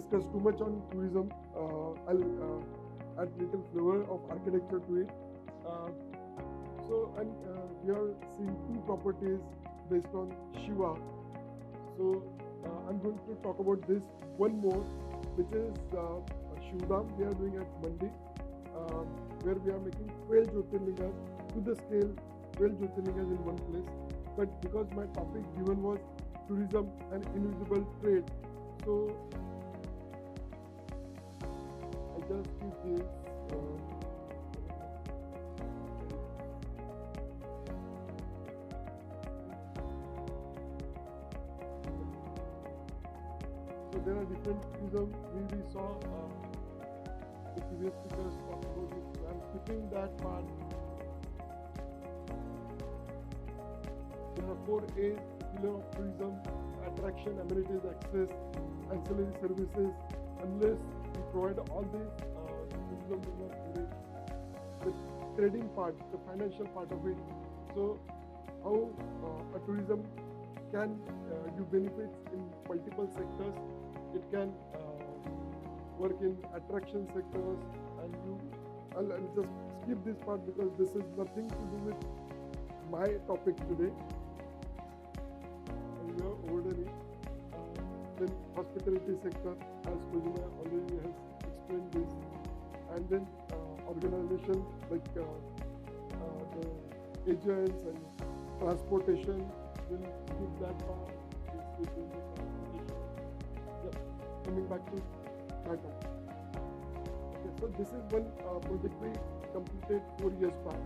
discuss too much on tourism. I'll add little flavor of architecture to it. We are seeing two properties based on Shiva. So I'm going to talk about this one more, which is Shivdam. We are doing at Mandi, where we are making 12 Jyotirlingas to the scale, 12 Jyotirlingas in one place. But because my topic given was tourism and invisible trade, so I just give this. So there are different tourism. We saw the previous speakers talk about it. So I'm skipping that part. There are 4 A's: pillar of tourism, attraction, amenities, access, ancillary services. Unless we provide all these, tourism will not flourish. The trading part, the financial part of it. So how a tourism can give benefits in multiple sectors. It can work in attraction sectors, and I'll just skip this part because this is nothing to do with my topic today. And we are over it. Then hospitality sector, as Kojima already has explained this, and then organization like the agents and transportation. We'll skip that part. Coming back to that one. Okay, so this is one project we completed 4 years back.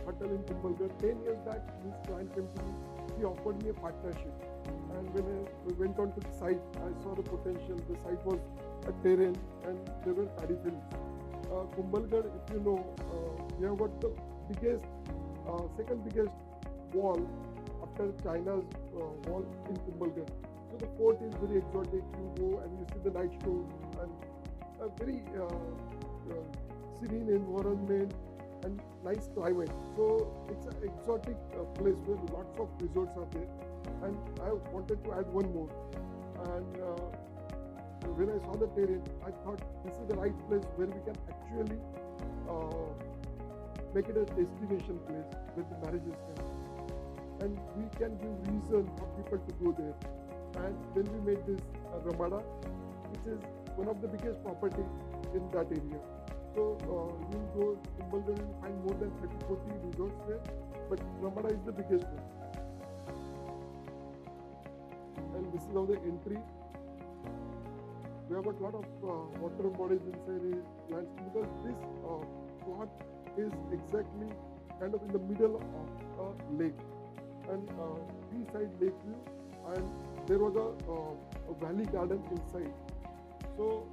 Hotel in Mumbai. 10 years back, this client came to me. He offered me a partnership, and when we went on to the site, I saw the potential. The site was a terrain, and there were paddy fields. Kumbhalgarh, if you know, we have got the biggest, second biggest wall after China's wall in Kumbhalgarh. So the fort is very exotic. You go and you see the night show, and a very serene environment and nice climate. So it's an exotic place where lots of resorts are there. And I wanted to add one more. And when I saw the terrain, I thought this is the right place where we can actually make it a destination place where the marriages can happen. And we can give reason for people to go there. And then we made this Ramada, which is one of the biggest property in that area. So you go to Mumbai, you find more than 30-40 resorts there, but Ramada is the biggest one. And this is how the entry. We have got a lot of water bodies inside it, landscape, because this plot is exactly kind of in the middle of a lake, and seaside lake view, and there was a valley garden inside. So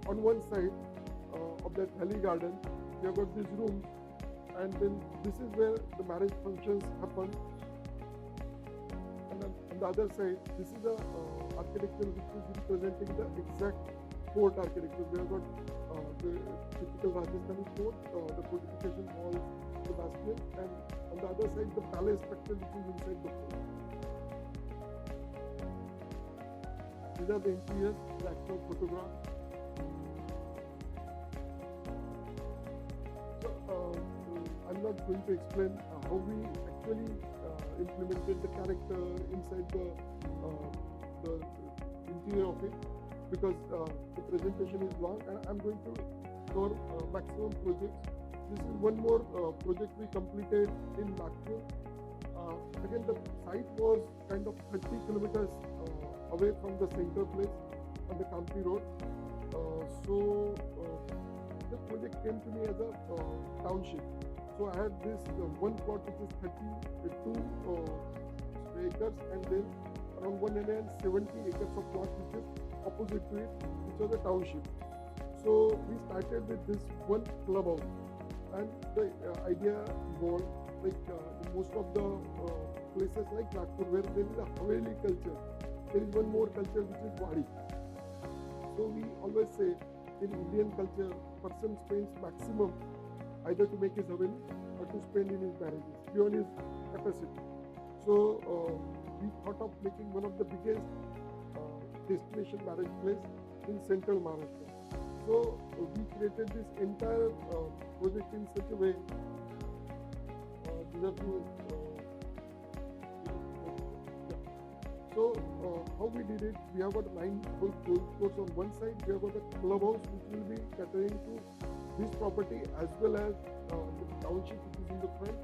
on one side of that valley garden, we have got these rooms, and then this is where the marriage functions happen. And then on the other side, this is the architecture which is representing the exact fort architecture. We have got the typical Rajasthani fort, the fortification walls, the bastion, and on the other side, the palace structure which is inside the fort. These are the interiors, the actual photograph. So I'm not going to explain how we actually implemented the character inside the interior of it, because the presentation is long, and I'm going to cover maximum projects. This is one more project we completed in Nagpur. Again, the site was kind of 30 kilometers away from the center place on the Kampi Road. So the project came to me as a township. So I had this one plot which is 32 acres, and then around 170 acres of plot which is opposite to it, which was a township. So we started with this one clubhouse, and the idea evolved. Like in most of the places like Nagpur, where there is a Haveli culture, there is one more culture which is Wadi. So we always say in Indian culture, person spends maximum either to make his Haveli or to spend in his marriages, beyond his capacity. So we thought of making one of the biggest destination marriage place in central Maharashtra. So we created this entire project in such a way. These are two. So how we did it? We have got 9 golf courses on one side. We have got a clubhouse which will be catering to this property as well as the township which is in the front.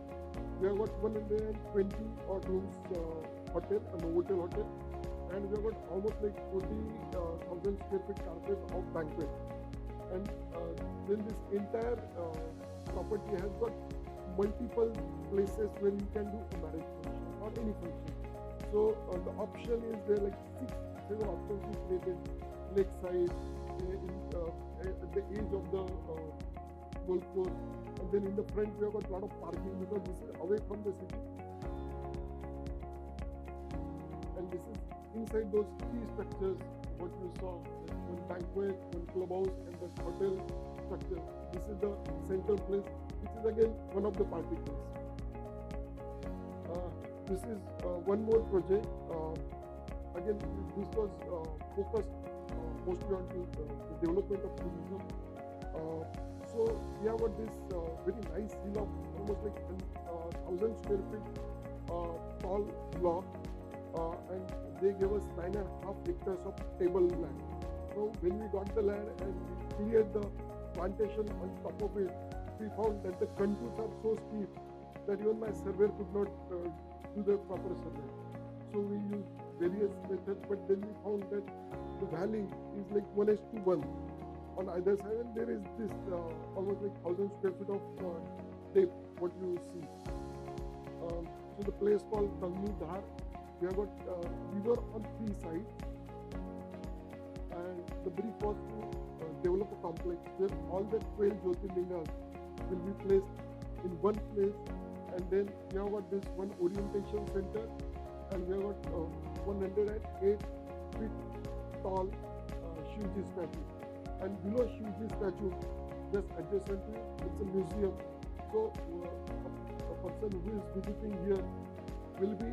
We have got 120 odd rooms hotel, a Novotel hotel, and we have got almost like 40,000 square feet carpet of banquet. And then this entire property has got multiple places where you can do a marriage function or any function. So the option is there, like 6-7 options we created, lakeside, at the edge of the golf course, and then in the front we have got a lot of parking because this is away from the city. And this is inside those 3 structures, what you saw, like one banquet, one clubhouse, and the hotel structure. This is the central place, which is again one of the party place. This is one more project. Again, this was focused mostly on the development of tourism. So we have got this very nice hill of almost like 1,000 square feet tall block, and they gave us 9.5 hectares of table land. So when we got the land and we cleared the plantation on top of it, we found that the contours are so steep that even my surveyor could not do the proper survey. So we used various methods, but then we found that the valley is like 1:1 on either side, and there is this almost like 1,000 square feet of depth, what you see. So the place called Tangni Dhar, we have got river on 3 sides, and the brief was to develop a complex where all the 12 Jyotirlingas will be placed in one place. And then we have got this one orientation center, and we have got 108 feet tall Shivji statue. And below Shivji statue, just adjacent to it, it's a museum. So a person who is visiting here will be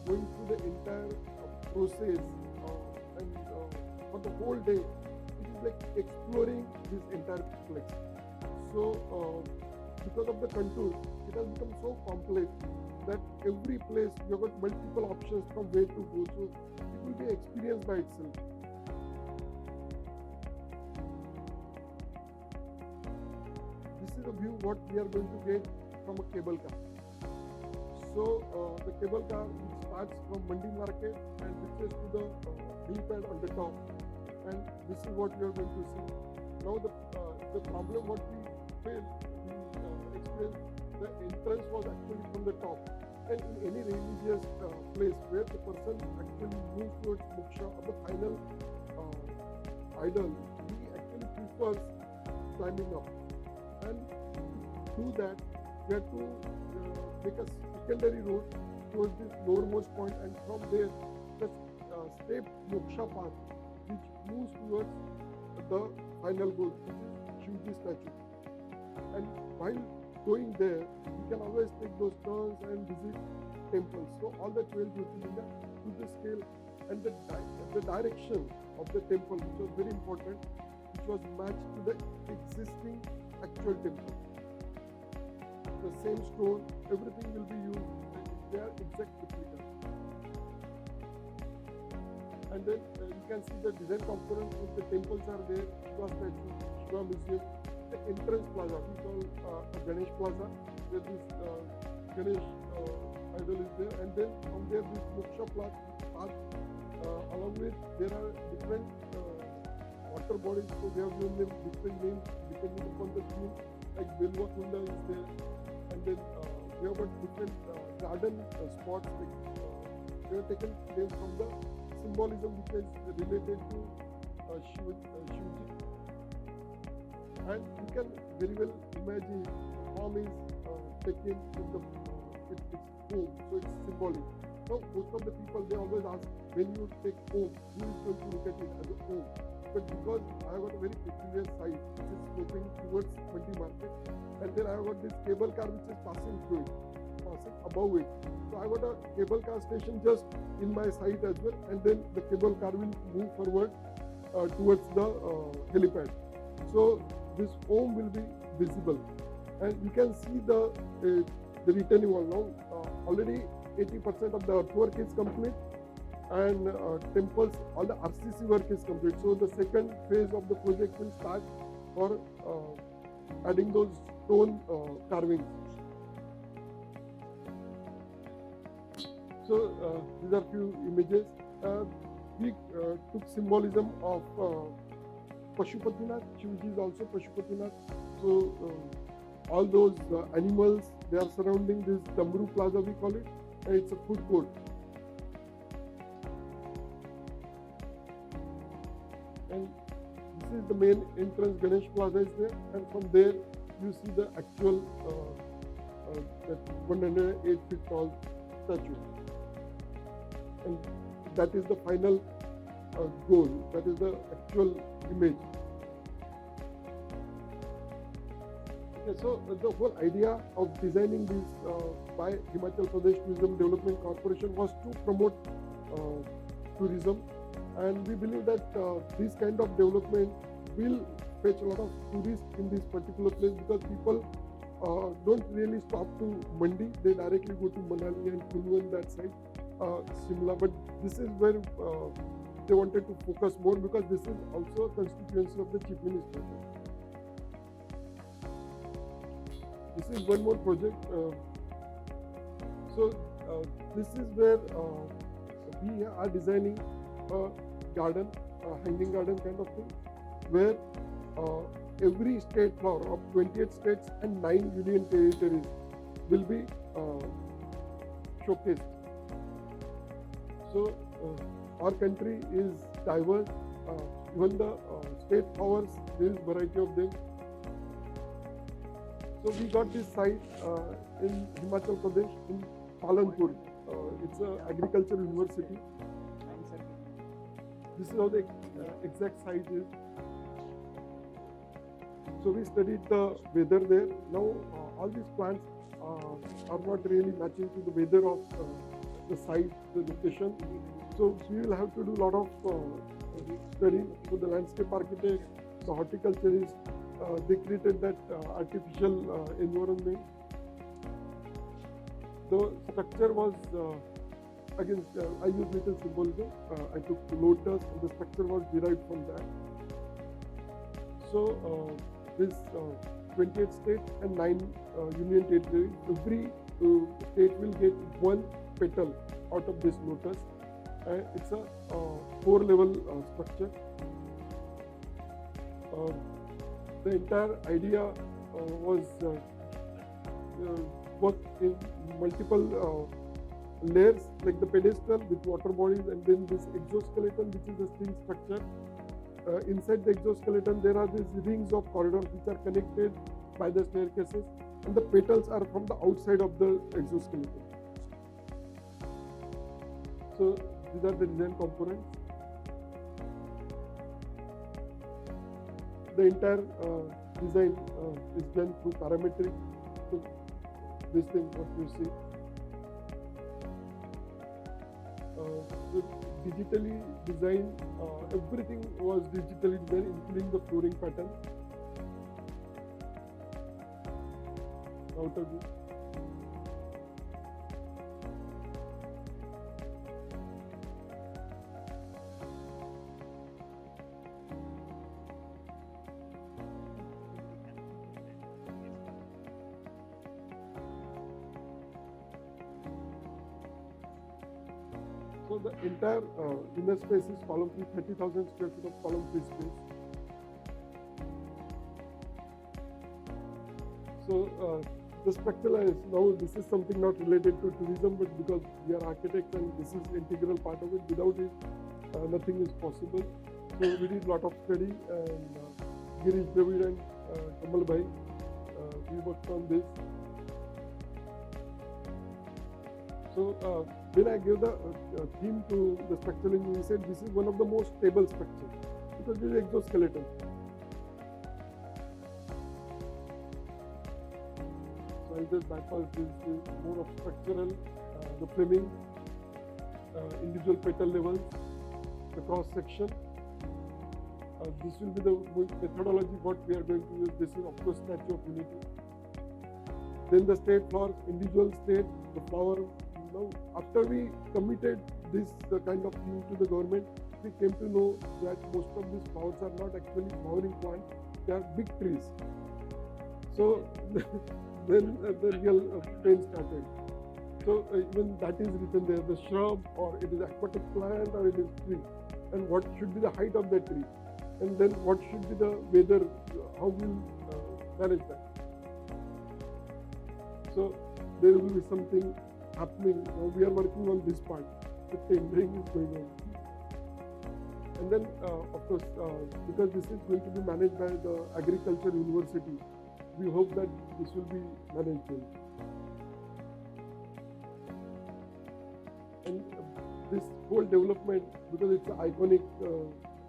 going through the entire process, and for the whole day, it is like exploring this entire place. So because of the contours, it has become so complex that every place you have got multiple options from where to go. So it will be experienced by itself. This is a view what we are going to get from a cable car. So the cable car which starts from Mandi market and reaches to the helipad on the top, and this is what we are going to see. Now the problem what we faced, the entrance was actually from the top, and in any religious place where the person actually moves towards moksha or the final idol, he actually prefers climbing up, and to do that we have to make a secondary road towards this lowermost point, and from there the step moksha path which moves towards the final goal, which is Shivji statue. And while going there, we can always take those turns and visit temples. So all the 12 Jyotirlinga to the scale, and the direction of the temple, which was very important, which was matched to the existing actual temple. The same stone, everything will be used, and they are exact replicas. And then you can see the design components of the temples are there, Shiva statue, Shiva museum, the entrance plaza, we call a Ganesh plaza, where this Ganesh idol is there, and then from there this moksha path, along with there are different water bodies, so they have given them different names depending upon the theme, like Bilwa Kunda is there, and then we have got different garden spots, like they have taken names from the symbolism which is related to Shivji. And you can very well imagine the form is taken in the its home, so it's symbolic. Now most of the people, they always ask, when you take home, who is going to look at it as a home? But because I have got a very peculiar site which is sloping towards Mandi market, and then I have got this cable car which is passing through it, passing above it. So I got a cable car station just in my site as well, and then the cable car will move forward towards the helipad. So this home will be visible, and you can see the retaining wall now. Already 80% of the earthwork is complete, and temples, all the RCC work is complete. So the second phase of the project will start for adding those stone carvings. So these are few images. We took symbolism of Pashupatinath. Shivji is also Pashupatinath. So all those animals, they are surrounding this Damru Plaza, we call it, and it's a food court. And this is the main entrance. Ganesh Plaza is there, and from there you see the actual that 108 feet tall statue. And that is the final goal. That is the actual image. Okay, so the whole idea of designing this by Himachal Pradesh Tourism Development Corporation was to promote tourism, and we believe that this kind of development will fetch a lot of tourists in this particular place, because people don't really stop to Mandi. They directly go to Manali and Kulu and that side. Shimla, but this is where they wanted to focus more, because this is also a constituency of the Chief Minister. This is one more project. So this is where we are designing a garden, a hanging garden kind of thing, where every state flower of 28 states and 9 union territories will be showcased. So our country is diverse. Even the state flowers, there is variety of them. So we got this site in Himachal Pradesh, in Palanpur. It's an agricultural university. This is how the exact site is. So we studied the weather there. Now all these plants are not really matching to the weather of the site, the location. So we will have to do a lot of study. So the landscape architect, the horticulturist, they created that artificial environment. The structure was, again, I used little symbolism. I took lotus, and the structure was derived from that. So this 28 states and 9 union territories, every state will get one petal out of this lotus. It's a 4-level structure. The entire idea was worked in multiple layers, like the pedestal with water bodies, and then this exoskeleton, which is a steel structure. Inside the exoskeleton, there are these rings of corridors which are connected by the staircases, and the petals are from the outside of the exoskeleton. So these are the design components. The entire design is done through parametric. So this thing, what you see, so digitally designed. Everything was digitally designed, including the flooring pattern. Outer view. So the entire inner space is column-free, 30,000 square feet of column-free space. So the structure is now, this is something not related to tourism, but because we are architects and this is integral part of it. Without it, nothing is possible. So we did a lot of study, and Girish, David and Kamal Bhai, we worked on this. So when I gave the theme to the structural engineering, he said this is one of the most stable structures, because this is exoskeleton. So I'll this bypass is more of structural, the framing, individual petal levels, the cross section. This will be the methodology what we are going to use. This is of course Statue of Unity. Then the state flowers, individual state, the flower. After we committed this kind of thing to the government, we came to know that most of these flowers are not actually flowering plants, they are big trees. So then the real pain started. So even that is written there, the shrub, or it is aquatic plant, or it is tree, and what should be the height of the tree, and then what should be the weather, how we'll manage that. So there will be something happening. Now we are working on this part. The tendering is going on. And then, of course, because this is going to be managed by the Agriculture University, we hope that this will be managed well. And this whole development, because it's iconic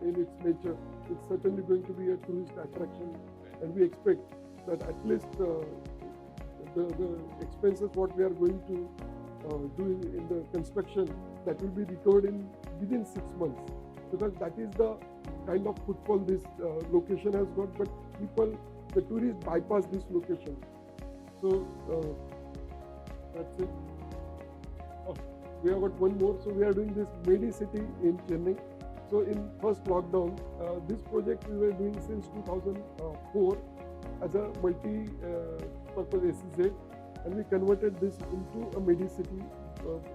in its nature, it's certainly going to be a tourist attraction, and we expect that at least the expenses what we are going to do in the construction, that will be recovered within 6 months, because that is the kind of footfall this location has got. But the tourists bypass this location. So that's it. We have got one more. So we are doing this Medicity in Chennai. So in first lockdown, this project we were doing since 2004 as a multi-purpose SEZ, and we converted this into a Medicity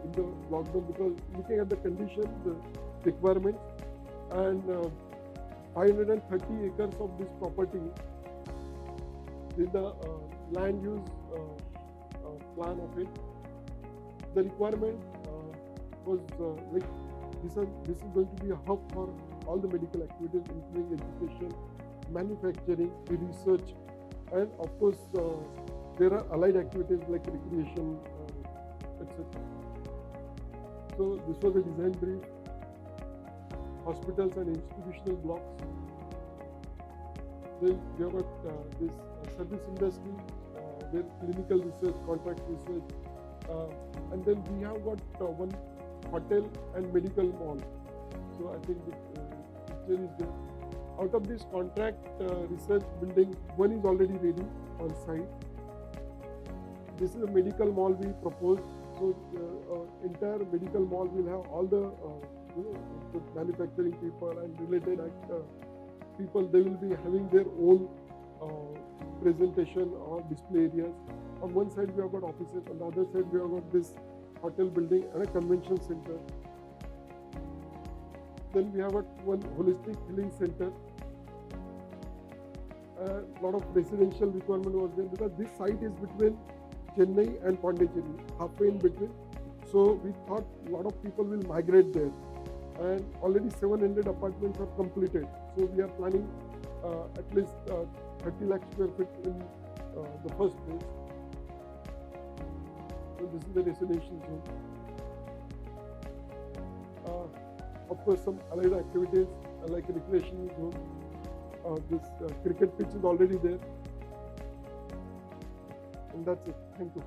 in the lockdown, because looking at the condition, the requirements, and 530 acres of this property with the land use plan of it. The requirement was like this is going to be a hub for all the medical activities, including education, manufacturing, research, and of course there are allied activities like recreation, etc. So this was a design brief. Hospitals and institutional blocks. Then we have got this service industry, where clinical research, contract research, and then we have got one hotel and medical mall. So I think the picture is there. Out of this contract research building, one is already ready on site. This is a medical mall we proposed. So entire medical mall will have all the manufacturing people and related people. They will be having their own presentation or display areas. On one side we have got offices, on the other side we have got this hotel building and a convention center. Then we have got one holistic healing center. A lot of residential requirement was there, because this site is between Chennai and Pondicherry, halfway in between. So we thought a lot of people will migrate there, and already 700 apartments are completed. So we are planning at least 30 lakh square feet in the first phase. So this is the residential zone. Of course, some allied activities like recreation zone. This cricket pitch is already there. And that's it. Thank you.